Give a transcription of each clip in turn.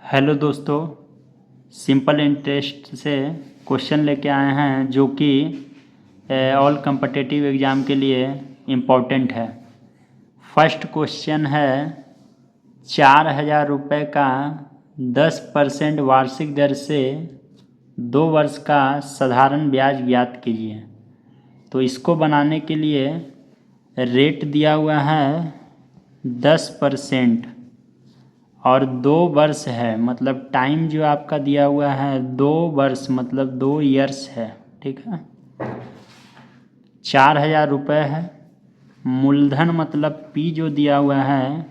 Hello दोस्तों, simple interest से question लेके आए हैं जो कि ऑल कम्पिटिटिव एग्ज़ाम के लिए इम्पोर्टेंट है। फर्स्ट क्वेश्चन है 4,000 रुपये का 10% वार्षिक दर से 2 वर्ष का साधारण ब्याज ज्ञात कीजिए। तो इसको बनाने के लिए रेट दिया हुआ है 10% और 2 वर्ष है, मतलब टाइम जो आपका दिया हुआ है 2 वर्ष मतलब 2 ईयर्स है। ठीक है, 4,000 रुपये है। मूलधन मतलब पी जो दिया हुआ है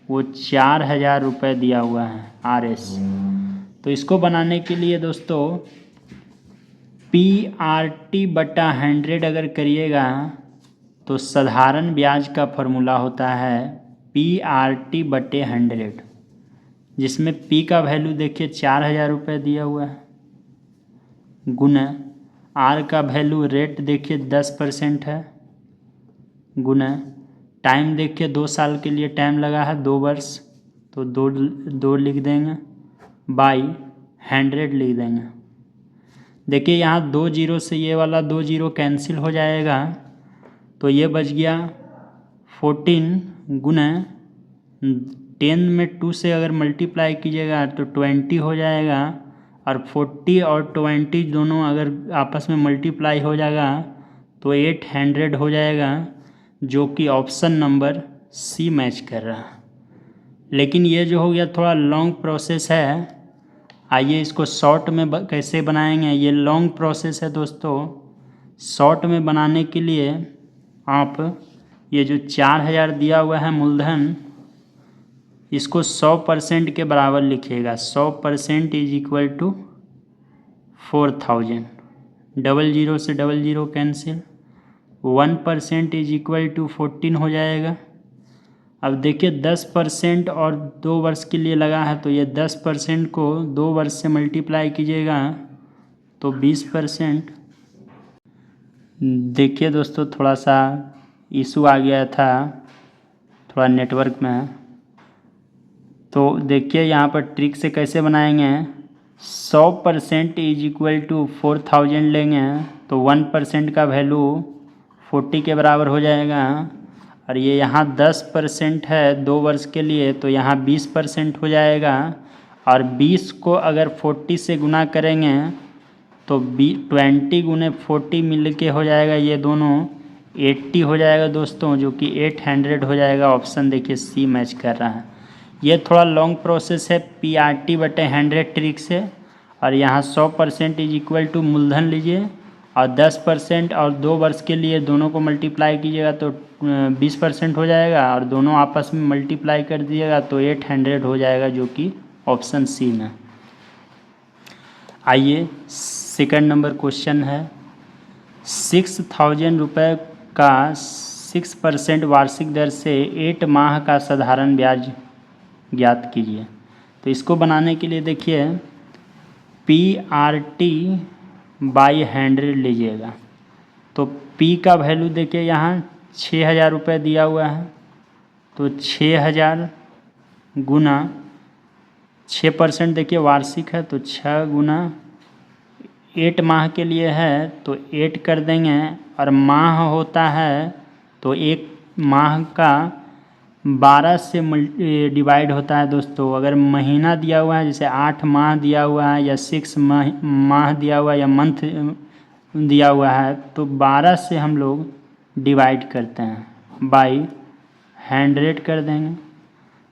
वो 4,000 रुपये दिया हुआ है RS। तो इसको बनाने के लिए दोस्तों PRT/100 अगर करिएगा तो साधारण ब्याज का फॉर्मूला होता है PRT/100, जिसमें P का वैल्यू देखिए 4,000 रुपये दिया हुआ है, गुना R का वैल्यू रेट देखिए 10% है, गुना टाइम देखिए 2 साल के लिए टाइम लगा है 2 वर्ष, तो दो लिख देंगे, बाई 100 लिख देंगे। देखिए यहाँ 2 जीरो से ये वाला 2 जीरो कैंसिल हो जाएगा, तो ये बच गया 14 गुना 10 में 2 से अगर मल्टीप्लाई कीजिएगा तो 20 हो जाएगा, और 40 और 20 दोनों अगर आपस में मल्टीप्लाई हो जाएगा तो 800 हो जाएगा, जो कि ऑप्शन नंबर सी मैच कर रहा है। लेकिन ये जो हो गया थोड़ा लॉन्ग प्रोसेस है, आइए इसको शॉर्ट में कैसे बनाएंगे। ये लॉन्ग प्रोसेस है दोस्तों। शॉर्ट में बनाने के लिए आप ये जो 4,000 दिया हुआ है मूलधन, इसको 100% के बराबर लिखिएगा। 100% इज इक्वल टू 4,000, 00 से 00 कैंसिल, 1% इज इक्वल टू 14 हो जाएगा। अब देखिए 10% और 2 वर्ष के लिए लगा है, तो ये 10% को 2 वर्ष से मल्टीप्लाई कीजिएगा तो 20%। देखिए दोस्तों थोड़ा सा इशू आ गया था थोड़ा नेटवर्क में, तो देखिए यहाँ पर ट्रिक से कैसे बनाएंगे। 100% इज इक्वल टू 4,000 लेंगे तो 1% का वैल्यू 40 के बराबर हो जाएगा, और ये यहाँ 10% है 2 वर्ष के लिए, तो यहाँ 20% हो जाएगा, और 20 को अगर 40 से गुना करेंगे तो 20 गुने 40 मिल के हो जाएगा, ये दोनों 80 हो जाएगा दोस्तों, जो कि 800 हो जाएगा। ऑप्शन देखिए सी मैच कर रहा है। ये थोड़ा लॉन्ग प्रोसेस है PRT/100 ट्रिक से, और यहाँ 100% इज इक्वल टू मूलधन लीजिए और 10% और 2 वर्ष के लिए दोनों को मल्टीप्लाई कीजिएगा तो 20% हो जाएगा, और दोनों आपस में मल्टीप्लाई कर दिएगा तो 800 हो जाएगा, जो कि ऑप्शन सी में। आइए सेकंड नंबर क्वेश्चन है 6,000 रुपये का 6% वार्षिक दर से 8 माह का साधारण ब्याज ज्ञात कीजिए। तो इसको बनाने के लिए देखिए PRT/100 लीजिएगा। तो P का वैल्यू देखिए यहाँ 6,000 रुपये दिया हुआ है, तो 6,000 गुना 6% देखिए वार्षिक है, तो 6 गुना 8 माह के लिए है तो 8 कर देंगे, और माह होता है तो एक माह का 12 से डिवाइड होता है दोस्तों। अगर महीना दिया हुआ है, जैसे 8 माह दिया हुआ है या 6 माह दिया हुआ है या मंथ दिया हुआ है, तो 12 से हम लोग डिवाइड करते हैं बाई 100 कर देंगे।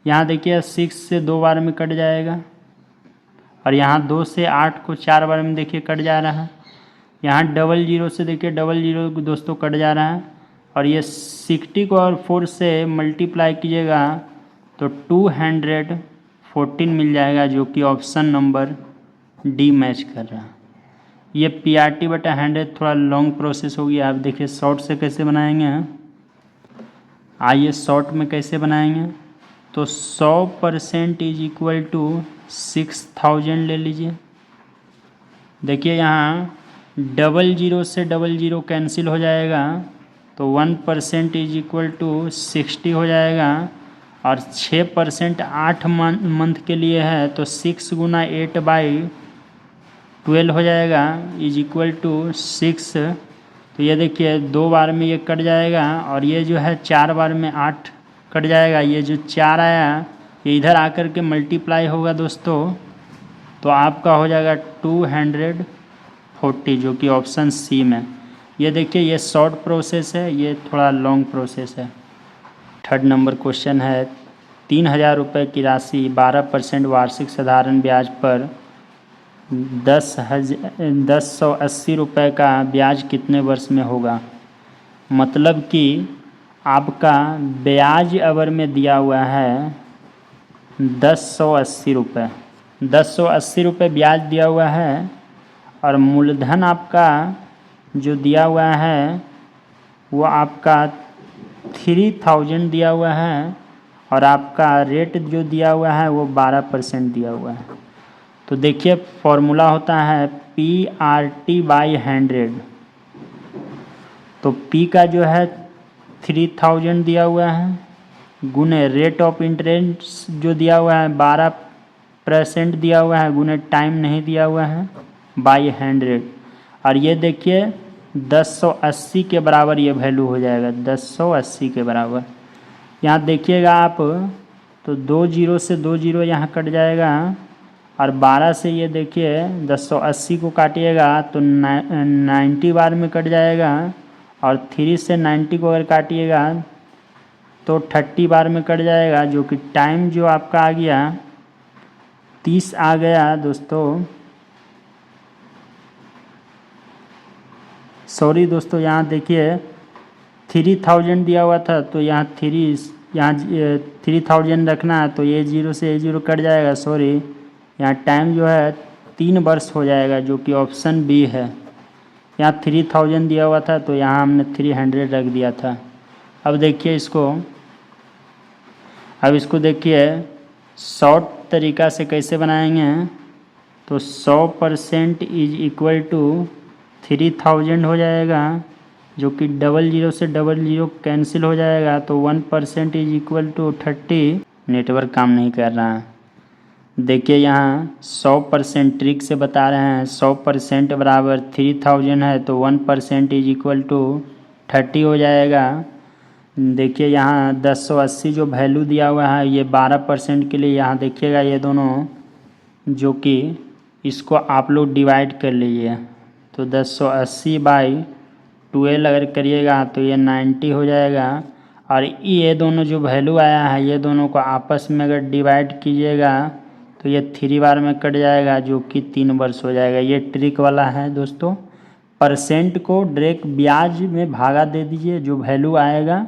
यहाँ देखिए 6 से 2 बार में कट जाएगा, और यहाँ 2 से 8 को 4 बार में देखिए कट जा रहा है। यहाँ 00 से देखिए 00 दोस्तों कट जा रहा है, और ये 60 को और 4 से मल्टीप्लाई कीजिएगा तो 214 मिल जाएगा, जो कि ऑप्शन नंबर डी मैच कर रहा है। ये PRT/100 थोड़ा लॉन्ग प्रोसेस हो गया। आप देखिए शॉर्ट से कैसे बनाएंगे। आइए शॉर्ट में कैसे बनाएंगे। तो 100% इज इक्वल टू 6,000 ले लीजिए। देखिए यहाँ 00 से 00 कैंसिल हो जाएगा, तो 1% इज इक्वल टू 60 हो जाएगा, और 6% 8 मंथ के लिए है तो 6 गुना 8/12 हो जाएगा इज इक्वल टू 6। तो ये देखिए 2 बार में ये कट जाएगा और ये जो है 4 बार में 8 कट जाएगा। ये जो 4 आया ये इधर आकर के मल्टीप्लाई होगा दोस्तों, तो आपका हो जाएगा 240, जो कि ऑप्शन सी में। ये देखिए ये शॉर्ट प्रोसेस है, ये थोड़ा लॉन्ग प्रोसेस है। थर्ड नंबर क्वेश्चन है 3000 रुपये की राशि 12% वार्षिक साधारण ब्याज पर 10,80 रुपये का ब्याज कितने वर्ष में होगा। मतलब कि आपका ब्याज अवर में दिया हुआ है 1080 रुपये, 1080 रुपये ब्याज दिया हुआ है और मूलधन आपका जो दिया हुआ है वो आपका 3000 दिया हुआ है और आपका रेट जो दिया हुआ है वो 12% दिया हुआ है। तो देखिए फॉर्मूला होता है PRT/100। तो P का जो है 3000 दिया हुआ है गुने रेट ऑफ इंटरेस्ट जो दिया हुआ है 12% दिया हुआ है गुने टाइम नहीं दिया हुआ है बाई 100। और ये देखिए 1080 के बराबर ये वैल्यू हो जाएगा, 1080 के बराबर। यहाँ देखिएगा आप तो 2 जीरो से 2 जीरो यहाँ कट जाएगा और 12 से ये देखिए 1080 को काटिएगा तो 90 बार में कट जाएगा और 3 से 90 को अगर काटिएगा तो 30 बार में कट जाएगा, जो कि टाइम जो आपका आ गया 30 आ गया दोस्तों। सॉरी दोस्तों, यहाँ देखिए 3000 दिया हुआ था तो यहाँ 3000 रखना है तो ये 0 से 0 कट जाएगा। सॉरी, यहाँ टाइम जो है 3 वर्ष हो जाएगा, जो कि ऑप्शन बी है। यहाँ 3000 दिया हुआ था तो यहाँ हमने 300 रख दिया था। अब देखिए इसको देखिए शॉर्ट तरीका से कैसे बनाएंगे। तो 100% इज इक्वल टू 3000 हो जाएगा, जो कि 00 से 00 कैंसिल हो जाएगा तो 1% इज इक्वल टू 30। नेटवर्क काम नहीं कर रहा है। देखिए यहाँ 100% ट्रिक से बता रहे हैं। 100% बराबर 3000 है तो 1% इज इक्वल टू 30 हो जाएगा। देखिए यहाँ 1080 जो वैल्यू दिया हुआ है ये 12% के लिए यहाँ देखिएगा ये दोनों, जो कि इसको आप लोग डिवाइड कर लीजिए। तो 1080/12 अगर करिएगा तो ये 90 हो जाएगा और ये दोनों जो वैल्यू आया है ये दोनों को आपस में अगर डिवाइड कीजिएगा तो ये 3 बार में कट जाएगा, जो कि 3 वर्ष हो जाएगा। ये ट्रिक वाला है दोस्तों। परसेंट को डायरेक्ट ब्याज में भागा दे दीजिए, जो वैल्यू आएगा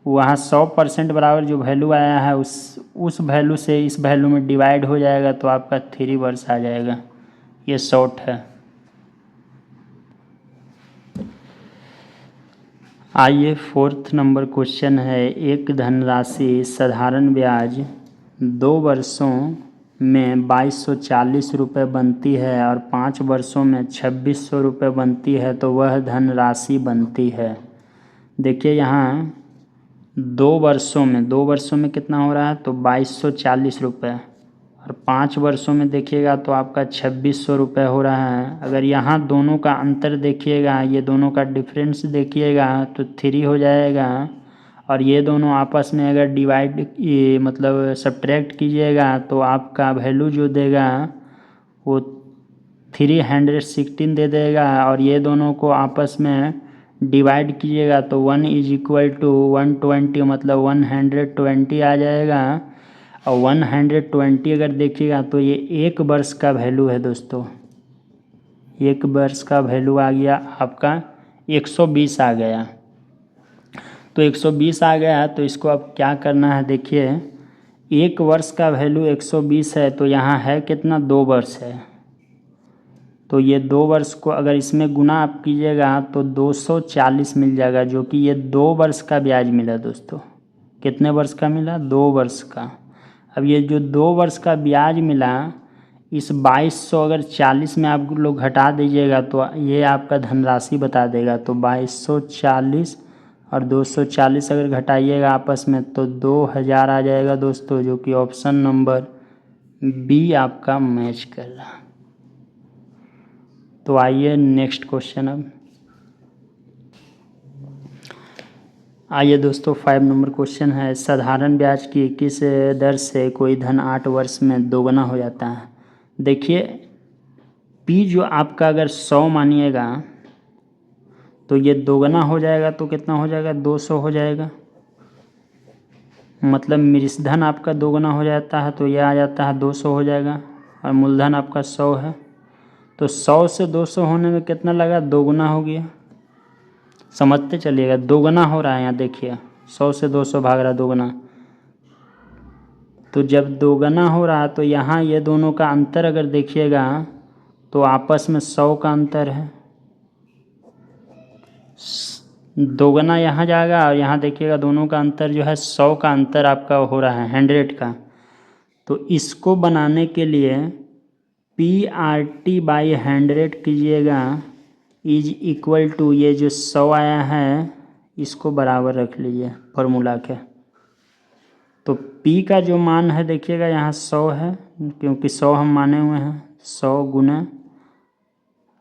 वहाँ 100% बराबर जो वैल्यू आया है उस वैल्यू से इस वैल्यू में डिवाइड हो जाएगा तो आपका 3 वर्ष आ जाएगा। ये शॉर्ट है। आइए फोर्थ नंबर क्वेश्चन है एक धनराशि साधारण ब्याज 2 वर्षों में 2240 रुपये बनती है और 5 वर्षों में 2600 रुपये बनती है तो वह धनराशि बनती है। देखिए यहाँ 2 वर्षों में कितना हो रहा है तो 2240 रुपये और 5 वर्षों में देखिएगा तो आपका 2600 रुपये हो रहा है। अगर यहाँ दोनों का अंतर देखिएगा, ये दोनों का डिफरेंस देखिएगा तो 3 हो जाएगा और ये दोनों आपस में अगर डिवाइड मतलब सब्ट्रैक्ट कीजिएगा तो आपका वैल्यू जो देगा वो 316 दे देगा और ये दोनों को आपस में डिवाइड कीजिएगा तो 1 इज इक्वल टू 120 मतलब 120 आ जाएगा। और 120 अगर देखिएगा तो ये 1 वर्ष का वैल्यू है दोस्तों। 1 वर्ष का वैल्यू आ गया आपका 120 आ गया। तो 120 आ गया तो इसको अब क्या करना है, देखिए 1 वर्ष का वैल्यू 120 है तो यहाँ है कितना 2 वर्ष है। तो ये 2 वर्ष को अगर इसमें गुना आप कीजिएगा तो 240 मिल जाएगा, जो कि ये 2 वर्ष का ब्याज मिला दोस्तों। कितने वर्ष का मिला 2 वर्ष का। अब ये जो 2 वर्ष का ब्याज मिला इस 2200 अगर 40 में आप लोग घटा दीजिएगा तो ये आपका धनराशि बता देगा। तो 2240 और 240 अगर घटाइएगा आपस में तो 2000 आ जाएगा दोस्तों, जो कि ऑप्शन नंबर बी आपका मैच कर रहा। तो आइए नेक्स्ट क्वेश्चन। अब आइए दोस्तों 5 नंबर क्वेश्चन है, साधारण ब्याज की 21 दर से कोई धन 8 वर्ष में दोगुना हो जाता है। देखिए पी जो आपका अगर 100 मानिएगा तो ये दोगुना हो जाएगा तो कितना हो जाएगा, 200 हो जाएगा। मतलब मूलधन आपका दोगुना हो जाता है तो ये आ जाता है 200 हो जाएगा, और मूलधन आपका 100 है तो 100 से 200 होने में कितना लगा, दोगुना हो गया। समझते चलिएगा, दोगुना हो रहा है यहाँ देखिए, 100 से 200 भाग रहा दोगुना। तो जब दोगुना हो रहा तो यहाँ ये दोनों का अंतर अगर देखिएगा तो आपस में 100 का अंतर है। दोगुना यहाँ जाएगा और यहाँ देखिएगा दोनों का अंतर जो है 100 का अंतर आपका हो रहा है, 100 का। तो इसको बनाने के लिए PRT/100 कीजिएगा इज इक्वल टू, ये जो 100 आया है इसको बराबर रख लीजिए फॉर्मूला के। तो P का जो मान है देखिएगा यहाँ 100 है, क्योंकि 100 हम माने हुए हैं, 100 गुना,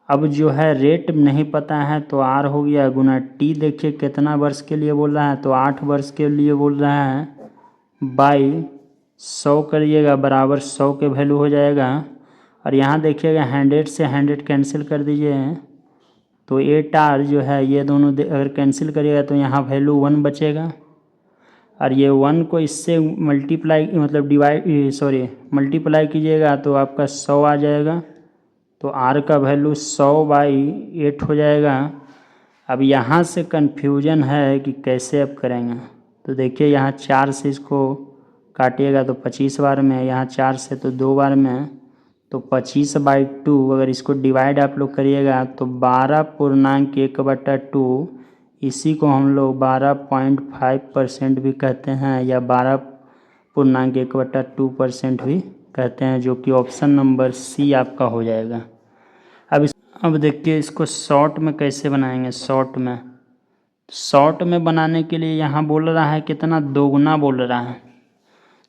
अब जो है रेट नहीं पता है तो R हो गया गुना T। देखिए कितना वर्ष के लिए बोल रहा है, तो 8 वर्ष के लिए बोल रहा है, बाई 100 करिएगा बराबर 100 के वैल्यू हो जाएगा। और यहाँ देखिएगा 100 से 100 कैंसिल कर दीजिए तो 8R जो है ये दोनों अगर कैंसिल करिएगा तो यहाँ वैल्यू 1 बचेगा, और ये 1 को इससे मल्टीप्लाई मतलब मल्टीप्लाई कीजिएगा तो आपका 100 आ जाएगा। तो R का वैल्यू 100/8 हो जाएगा। अब यहाँ से कन्फ्यूजन है कि कैसे अब करेंगे। तो देखिए यहाँ 4 से इसको काटिएगा तो 25 बार में, यहाँ 4 से तो 2 बार में, तो 25/2 अगर इसको डिवाइड आप लोग करिएगा तो 12.1/2, इसी को हम लोग 12.5% भी कहते हैं या 12.1/2% भी कहते हैं, जो कि ऑप्शन नंबर सी आपका हो जाएगा। अब देखिए इसको शॉर्ट में कैसे बनाएंगे। शॉर्ट में बनाने के लिए यहाँ बोल रहा है कितना, दोगुना बोल रहा है।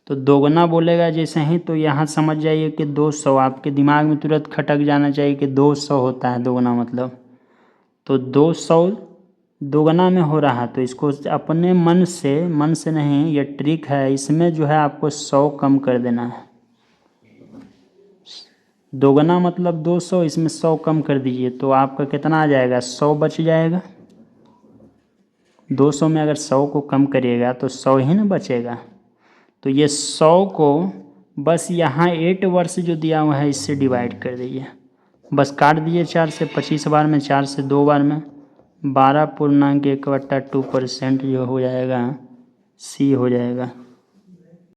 तो दोगुना बोलेगा जैसे ही तो यहाँ समझ जाइए कि 200, आपके दिमाग में तुरंत खटक जाना चाहिए कि 200 होता है दोगुना मतलब। तो 200 दोगुना में हो रहा है तो इसको अपने मन से नहीं, ये ट्रिक है, इसमें जो है आपको 100 कम कर देना है। दोगुना मतलब 200, इसमें 100 कम कर दीजिए तो आपका कितना आ जाएगा, 100 बच जाएगा। 200 में अगर 100 को कम करिएगा तो 100 ही ना बचेगा। तो ये 100 को बस यहाँ 8 वर्ष जो दिया हुआ है इससे डिवाइड कर दीजिए, बस काट दीजिए 4 से, 25 बार में, 4 से 2 बार में, 12.1/2% जो हो जाएगा सी हो जाएगा।